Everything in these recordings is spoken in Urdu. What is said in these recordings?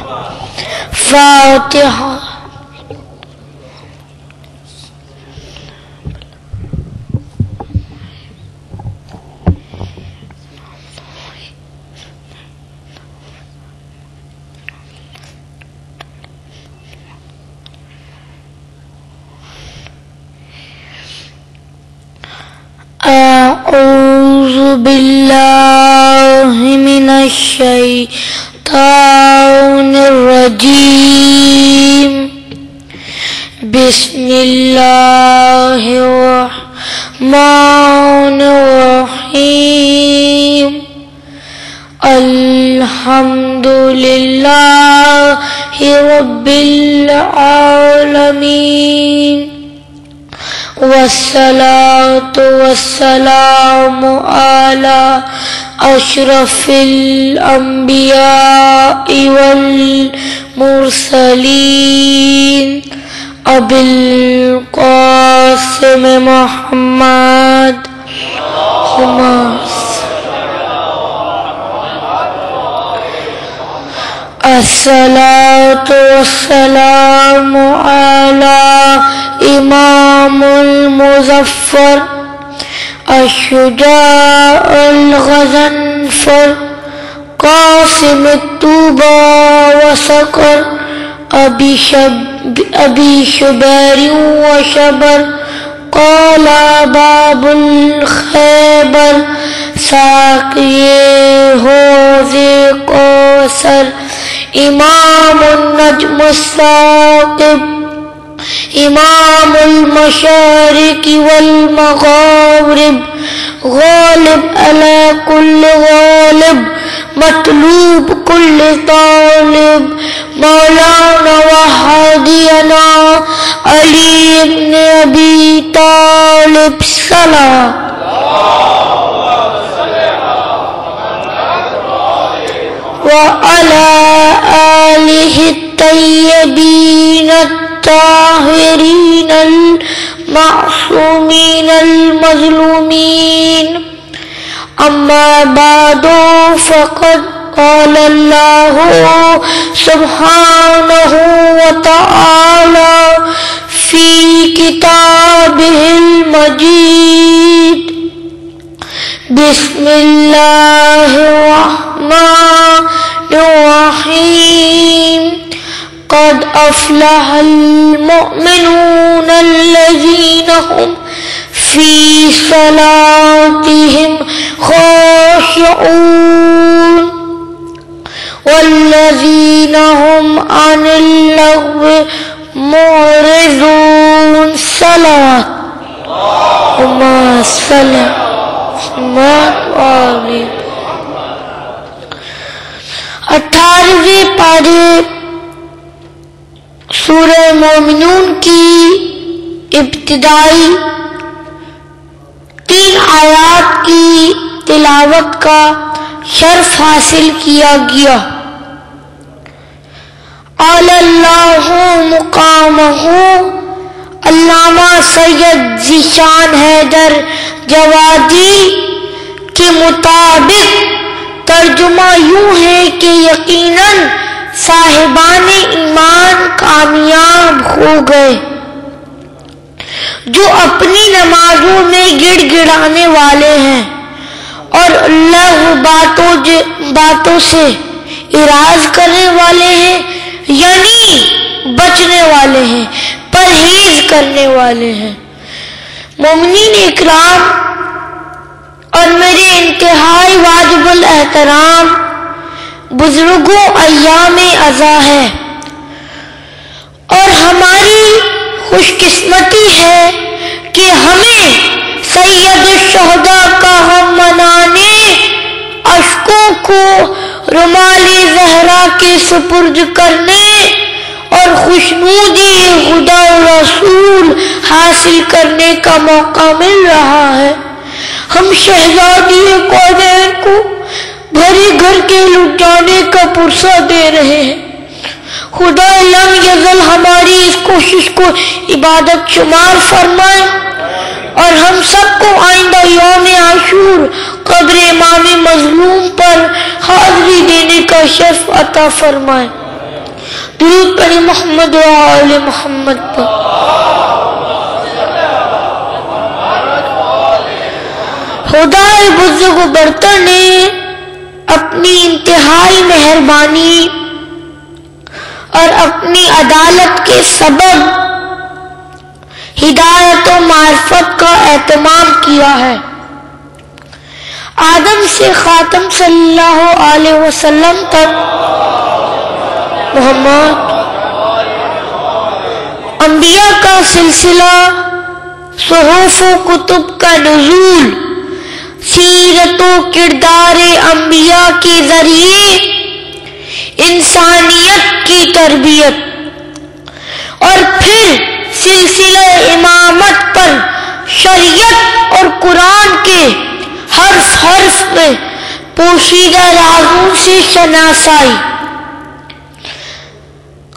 فاتحہ. أعوذ بالله من الشيطان الرجيم. بسم الله الرحمن الرحيم. الحمد لله رب العالمين، والصلاة والسلام على أشرف الأنبياء والمرسلين أبي القاسم محمد. الصلاة والسلام على إمام المظفر الشجاع الغضنفر قاسم الطوبى وسقر أبي شبير وشبر. قال باب الخيبر ساقي حوض کوثر. امام النجم الثاقب امام المشارق والمغارب. غالب على كل غالب مطلوب كل طالب. مولانا وهادينا علي بن ابي طالب صلاة. وعلى آله الطيبين الطاهرين المعصومين المظلومين. أما بعد، فقد قال الله سبحانه وتعالى في كتابه المجيد. بسم الله الرحمن الرحيم. قد أفلح المؤمنون الذين هم في صلاتهم خاشعون والذين هم عن اللغو معرضون. صلاة اللهم صل على 18ویں پارے سورہ مومنون کی ابتدائی 3 آیات کی تلاوت کا شرف حاصل کیا گیا. اعلی اللہ مقامہ علامہ سید ذیشان حیدر جوادی کے مطابق ترجمہ یوں ہے کہ یقیناً صاحبان ایمان کامیاب ہو گئے جو اپنی نمازوں میں گڑ گڑانے والے ہیں اور اللہ باتوں سے اراض کرنے والے ہیں، یعنی بچنے والے ہیں، پرہیز کرنے والے ہیں. مومنین اکرام اور میرے انتہائی واجب الاحترام بزرگوں، ایام عزا ہے اور ہماری خوش قسمتی ہے کہ ہمیں سید الشہداء کا ہم منانے، اشکوں کو رمال زہرا کے سپرد کرنے اور خوشنودی خدا رسول حاصل کرنے کا موقع مل رہا ہے. ہم شہزادی کونین کو بھرے گھر کے لٹ جانے کا پرسہ دے رہے ہیں. خدا لم یزل ہماری اس کوشش کو عبادت شمار فرمائے اور ہم سب کو آئندہ یوم عاشور قبر امام مظلوم پر حاضری دینے کا شرف عطا فرمائے. درود پڑھیں محمد و آل محمد پر۔ خدائے بزرگ و برتر نے اپنی انتہائی مہربانی اور اپنی عدالت کے سبب ہدایت و معرفت کا اہتمام کیا ہے۔ آدم سے خاتم صلی اللہ علیہ وسلم تک محمد انبیاء کا سلسلہ، صحف و کتب کا نزول، سیرت و کردار انبیاء کے ذریعے انسانیت کی تربیت، اور پھر سلسلہ امامت پر شریعت اور قرآن کے حرف حرف میں پوشیدہ رازوں سے شناسائی،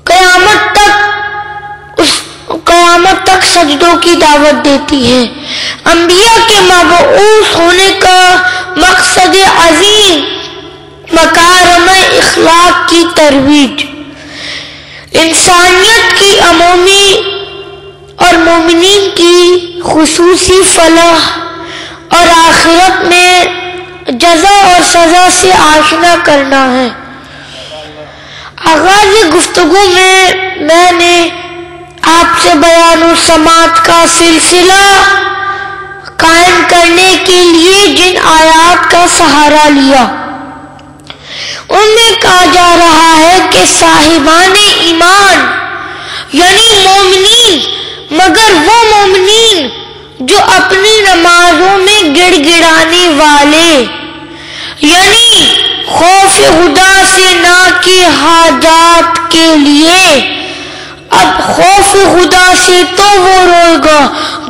قیامت تک سجدوں کی دعوت دیتی ہے۔ انبیاء کے مبعوث ہونے کا مقصد عظیم مکارم اخلاق کی ترویج، انسانیت کی عمومی اور مومنین کی خصوصی فلاح اور آخرت میں جزا اور سزا سے آشنا کرنا ہے۔ آغاز گفتگو میں نے آپ سے بیان و سماعت کا سلسلہ قائم کرنے کے لیے جن آیات کا سہارا لیا، ان میں کہا جا رہا ہے کہ صاحبان ایمان یعنی مومنین، مگر وہ مومنین جو اپنی نمازوں میں گڑ گڑانے والے، یعنی خوف خدا سے نہ کی حاجات کے لیے۔ اب خوف خدا سے تو وہ روئے گا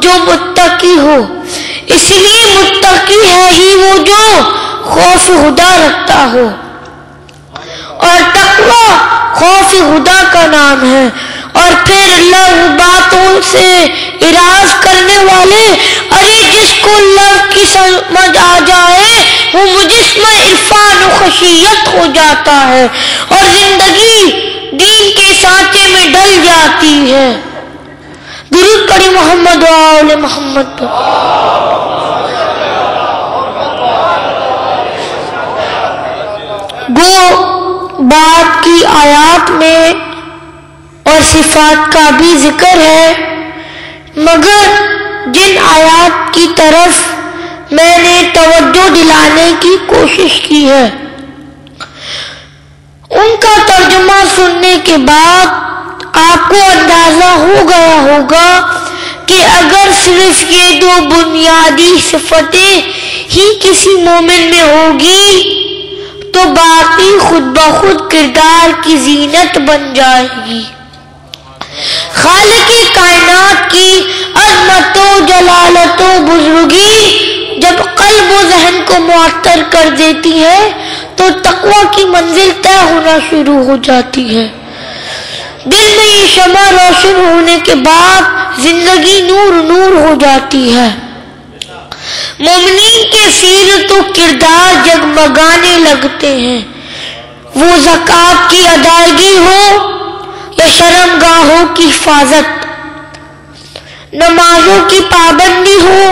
جو متقی ہو، اس لیے متقی ہے ہی وہ جو خوف خدا رکھتا ہو، اور تقوی خوف خدا کا نام ہے۔ اور پھر لغو باتوں سے اراض کرنے والے، ارے جس کو لغو کی سمجھ آ جائے وہ مجسمہ عرفان و خشیت ہو جاتا ہے اور زندگی دین کے سانچے میں ڈل جاتی ہے۔ درود پڑھیں محمد و آل محمد پر۔ گو بات کی آیات میں اور صفات کا بھی ذکر ہے، مگر جن آیات کی طرف میں نے توجہ دلانے کی کوشش کی ہے ان کا ترجمہ سننے کے بعد آپ کو اندازہ ہو گیا ہوگا کہ اگر صرف یہ دو بنیادی صفتیں ہی کسی مومن میں ہوگی تو باقی خود بخود کردار کی زینت بن جائے گی۔ خالق کائنات کی عظمت و جلالت و بزرگی جب قلب و ذہن کو معطر کر دیتی ہے تو تقوی کی منزل طے ہونا شروع ہو جاتی ہے۔ دل میں یہ شمع روشن ہونے کے بعد زندگی نور نور ہو جاتی ہے۔ مومنین کے سیرت و کردار جگمگانے لگتے ہیں، وہ زکوٰۃ کی ادائیگی ہو یا شرم گاہوں کی حفاظت، نمازوں کی پابندی ہو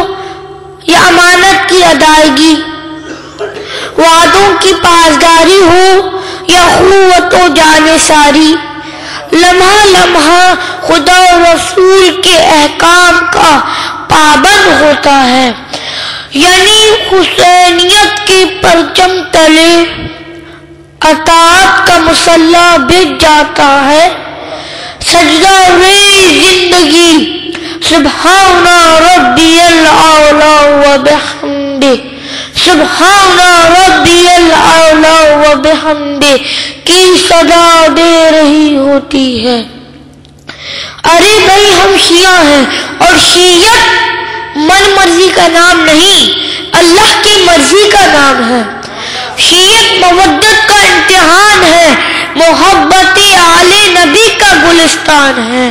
یا امانت کی ادائیگی، وعدوں کی پاسداری ہو یا قوت و جانثاری، لمحہ لمحہ خدا و رسول کے احکام کا پابند ہوتا ہے، یعنی حسینیت کے پرچم تلے اطاعت کا مسلح بچ جاتا ہے۔ سجدہ ریز زندگی سبحان ربی الاعلی و بحمدہ، سبحان ربی الاعلی و بحمدہ کی صدا دے رہی ہوتی ہے۔ ارے بھائی ہم شیعہ ہیں، اور شیعت من مرضی کا نام نہیں، اللہ کی مرضی کا نام ہے۔ شیعت مودت کا امتحان ہے، محبت آل نبی کا گلستان ہے،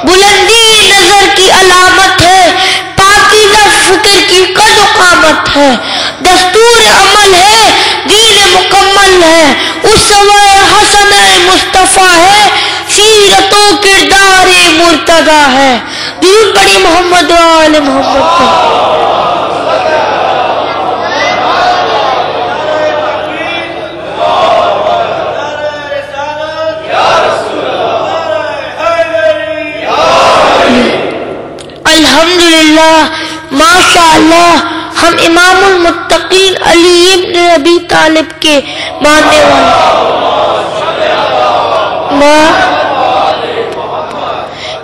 بلندی نظر کی علامت ہے، پاکیزہ فکر کی قد و قامت ہے، دستور عمل ہے، دین مکمل ہے، اسوہ حسنہ مصطفیٰ ہے، مقتضا ہے. درود پڑھی محمد و آل محمد پر. الحمدللہ ماشاءاللہ ہم امام المتقین علی ابن ابی طالب کے ماننے والے.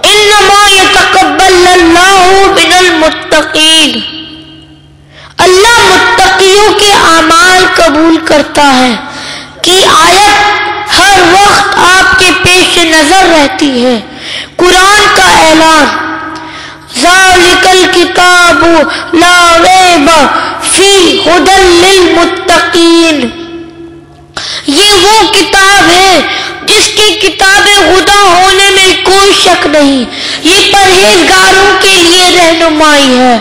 انما یتقبل اللہ من المتقین، اللہ متقیوں کے اعمال قبول کرتا ہے کی آیت ہر وقت آپ کے پیش نظر رہتی ہے. قرآن کا اعلان ذالک الکتاب لا ریب فیہ ھدی للمتقین، یہ وہ کتاب ہے جس کی کتاب ہدی ہونے میں کوئی شک نہیں، یہ پرہیزگاروں کے لیے رہنمائی ہے.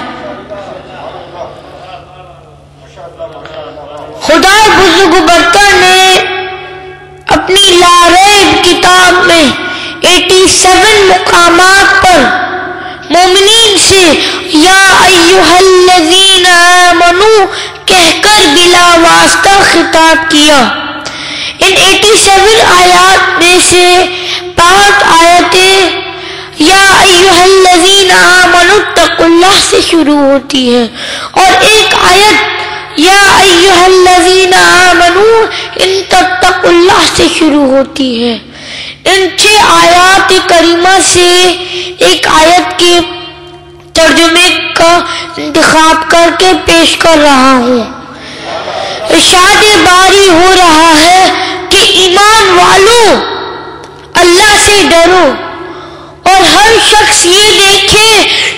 خدا بزرگ برتر نے اپنی لا ریب کتاب میں 87 مقامات پر مومنین سے یا ایھا الذین آمنوا کہہ کر بلا واسطہ خطاب کیا. ان 87 آیات میں سے 5 آیتیں یا ایھا الذین آمنوا اتقوا اللہ سے شروع ہوتی ہے اور ایک آیت یا ایھا الذین آمنوا ان تتقوا اللہ سے شروع ہوتی ہے. ان 6 آیات کریمہ سے ایک آیت کے ترجمے کا انتخاب کر کے پیش کر رہا ہوں. ارشاد باری ہو رہا ہے کہ ایمان والوں اللہ سے ڈرو اور ہر شخص یہ دیکھے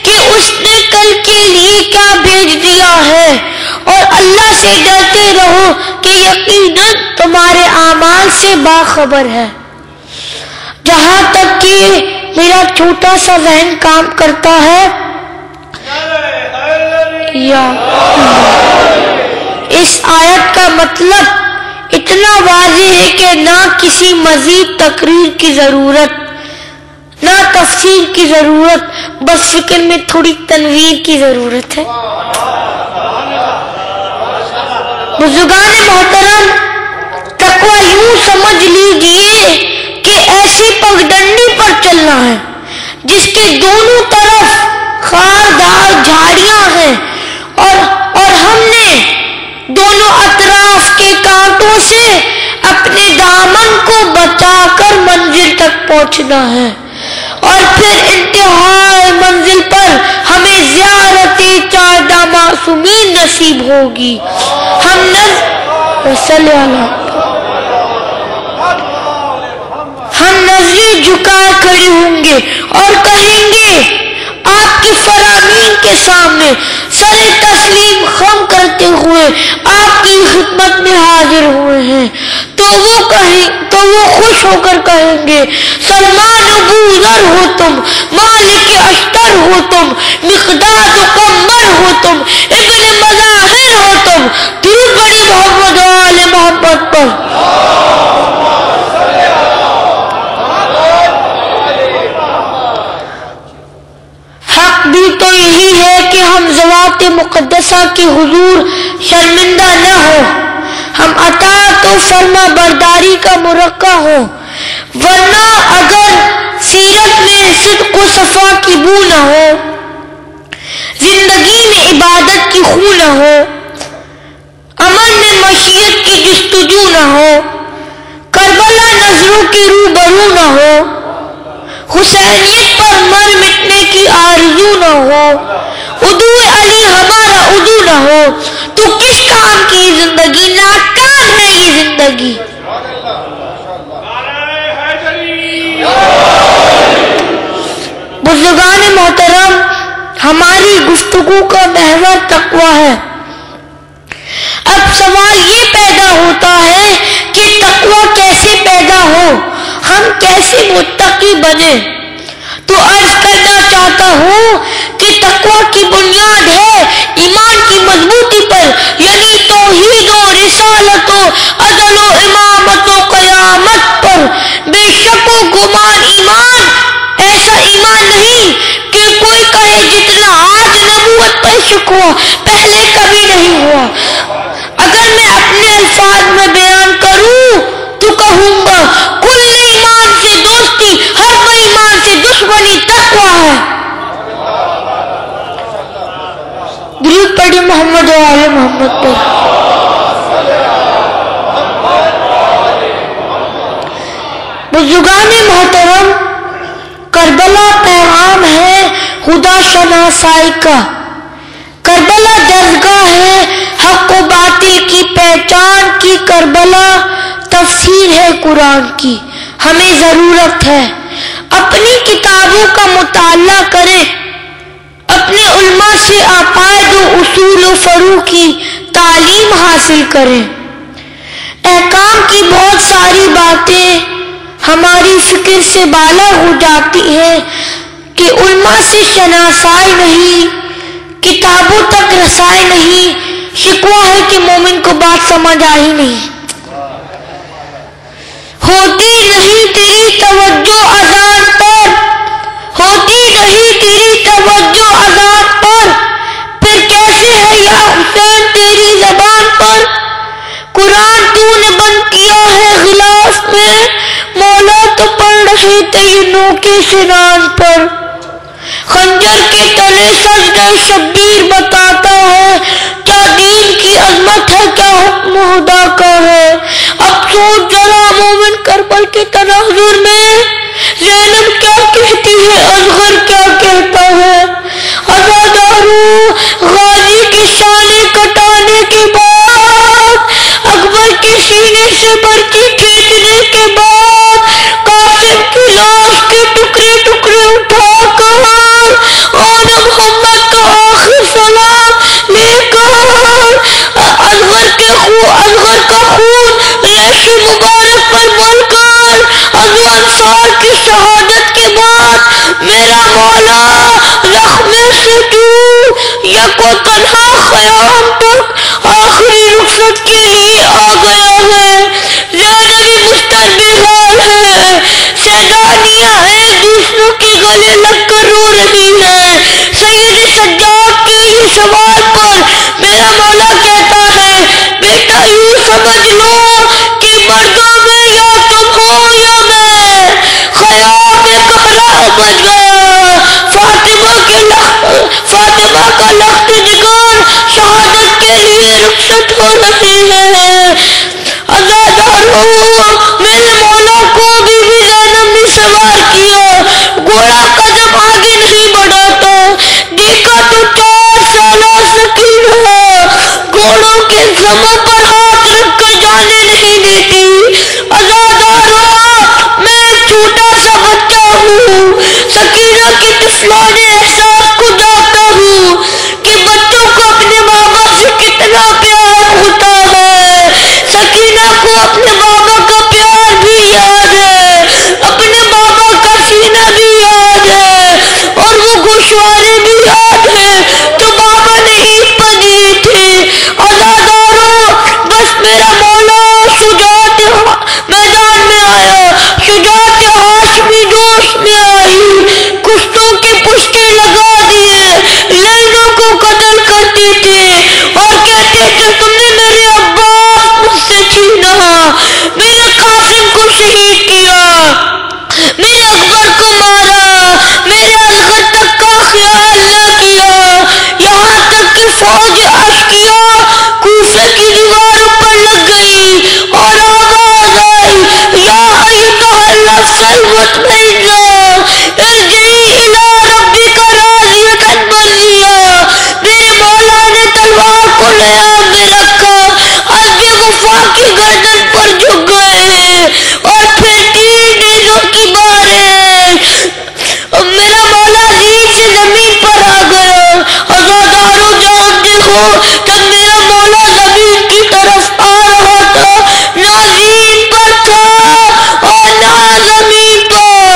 کہ اس نے کل کے لیے کیا بھیج دیا ہے، اور اللہ سے ڈرتے رہو کہ یقیناً تمہارے اعمال سے باخبر ہے. جہاں تک کہ میرا چھوٹا سا ذہن کام کرتا ہے یا اس آیت کا مطلب اتنا واضح ہے کہ نہ کسی مزید تقریر کی ضرورت، نہ تفسیر کی ضرورت، بس فکر میں تھوڑی تنویر کی ضرورت ہے. بزرگان محترم، تقوی یوں سمجھ لیجئے کہ ایسی پگڈنڈی پر چلنا ہے جس کے دونوں طرف خاردار جھاڑیاں ہیں اور ہم نے دونوں اطراف کے کانٹوں سے اپنے دامن کو بچا کر منزل تک پہنچنا ہے، اور پھر انتہائی منزل پر ہمیں زیارت 14 معصومین نصیب ہوگی. ہم نظریں جھکا کھڑے ہوں گے اور کہیں گے آپ کی فرامین کے سامنے سر تسلیم خم کرتے ہوئے آپ کی خدمت میں حاضر ہوئے ہیں. تو وہ خوش ہو کر کہیں گے سلمان ابو ذر ہو تم، مالک اشتر ہو تم، مقداد قمر ہو تم، ابن مظاہر ہو تم. درود پڑھی محمد و آل محمد پر. حق بھی تو یہی ہے کہ ہم ذوات مقدسہ کے حضور شرمندہ نہ ہو، ہم اطاعت و فرما برداری کا مرقع ہو، ورنہ اگر سیرت میں صدق و صفا کی بو نہ ہو، زندگی میں عبادت کی خو نہ ہو، عمل میں مشیت کی جستجو نہ ہو، کربلا نظروں کے روبرو نہ ہو، حسینیت پر مر مٹنے کی آرزو نہ ہو، ادو علی ہمارا ادو نہ ہو، تو کس کام کی زندگی؟ ناکام ہے یہ زندگی. بزرگان محترم، ہماری گفتگو کا محور تقوی ہے. اب سوال یہ پیدا ہوتا ہے کہ تقوی کیسے پیدا ہو، ہم کیسے متقی بنے؟ تو عرض کرنا چاہتا ہوں کہ تقوی کی بنیاد ہے ایمان کی مضبوطی پر، یعنی توحید و رسالت و عدل و امامت و قیامت پر. بے شک و گمان ایمان ایسا ایمان نہیں پر شکوہ پہلے کبھی نہیں ہوا. اگر میں اپنے الفاظ میں بیان کروں تو کہوں گا کل ایمان سے دوستی، ہر بے ایمان سے دشمنی تقویٰ ہے. درود پڑھیں محمد و آل محمد پر. بزرگان محترم، کربلا پیغام ہے خدا شناسائی کا، کربلا درسگاہ ہے حق و باطل کی پہچان کی، کربلا تفسیر ہے قرآن کی. ہمیں ضرورت ہے اپنی کتابوں کا مطالعہ کریں، اپنے علماء سے عقائد و اصول و فروع کی تعلیم حاصل کریں. احکام کی بہت ساری باتیں ہماری فکر سے بالا ہو جاتی ہے کہ علماء سے شناسائی نہیں، کتابوں تک رسائی نہیں. شکوہ ہے کہ مومن کو بات سمجھ آئی نہیں. ہوتی نہیں تیری توجہ اذان پر، ہوتی نہیں تیری توجہ اذان پر، پھر کیسے ہے یا حسین تیری زبان پر. قرآن تو نے بند کیا ہے غلاف میں، مولا تو پڑھ رہے تھے یہ نوکے سنان پر. خنجر کے تلے سجدہ شبیر بتاتا ہے، کیا دین کی عظمت ہے کیا حکم خدا کا ہے. اب سوچ ذرا مومن کربل کے تناظر میں، زینب کیا کہتی ہے اصغر کیا کہتا ہے. عزادارو غازی کی شانے کٹانے کے بعد، اکبر کے سینے سے برچی کھینچنے کے بعد، قاسم کی لاش کے ٹکڑے ٹکڑے اٹھا کر اور محمد کا آخر سلام لے کر، اصغر کا خون ریش مبارک پر مل کر، ابو انصار کی شہادت کے بعد میرا مولا زخمے سے دور یا کو تنہا خیام تک آخری رخصت کے لیے آ گیا ہے. زینبی مستربحال ہے، سیدانیاں ایک دوسروں کے گلے لگ کر رو رہی ہے. سید سجاد کے یہ سوال پر میرا مولا کہتا ہے بیٹا یوں سمجھ لو کہ مردوں میں یا تم ہو یا میں. خیام کہرا بج گیا، فاطمہ کا لخت جگر شہادت کے لیے رخصت ہو رہی ہے. عزادارو میرے مولا کو بی بی زینب نے سوار کیا، گھوڑا قدم آگے نہیں بڑھاتا، دیکھا تو 4 سالہ سکینہ گھوڑوں کے زموں پر ہاتھ رکھ کر جانے نہیں دیتی. عزادارو میں ایک چھوٹا سا بچہ ہوں، سکینہ کے طفلانِ احساس کو جانتا ہوں کہ بچوں کو اپنے ماں باپ سے کتنا پیار ہوتا ہے. سکینہ کو اپنے بابا کا پیار بھی یاد ہے، اپنے بابا کا سینہ بھی یاد ہے، اور وہ گوشوارے بھی یاد ہے تو بابا نے عید پر دیے تھے. عزادارو بس میرا مولا شجاعت میدان میں آیا، شجاعت ہاشمی جوش میں آئی، کشتوں کے پشتے لگا دیے، لینوں کو قتل کرتے تھے اور کہتے تھے تم نے میرے عباس مجھ سے چھینا، میرے قاسم کو شہید کیا، میرے اکبر کو مارا، میرے اصغر تک کا خیال نہ کیا. یہاں تک کہ فوج اشکیا کوفے کی دیواروں پر لگ گئی اور آواز آئی یا ایتھا النفس المطمئنہ ارجعی الی ربک راضیۃ مرضیہ. میرے مولا نے تلوار کو لیام میں رکھا، عزب غفا کی گردن پر جھک گئے اور پھر 3 نیزوں کی بارش. میرا مولا زین سے زمین پر آ گیا. عزادارو جان دیکھو جب میرا مولا زمین کی طرف آ رہا تھا، نہ زین پر تھا اور نہ زمین پر.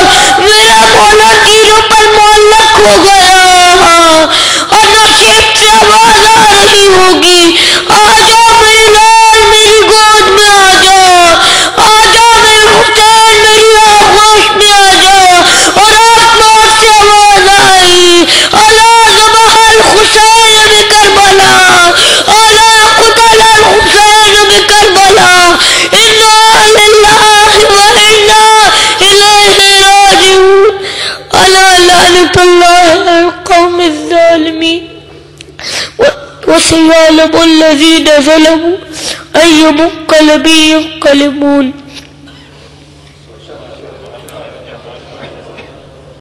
الله على القوم الظالمين وسيعلم الذين ظلموا أي منقلب ينقلبون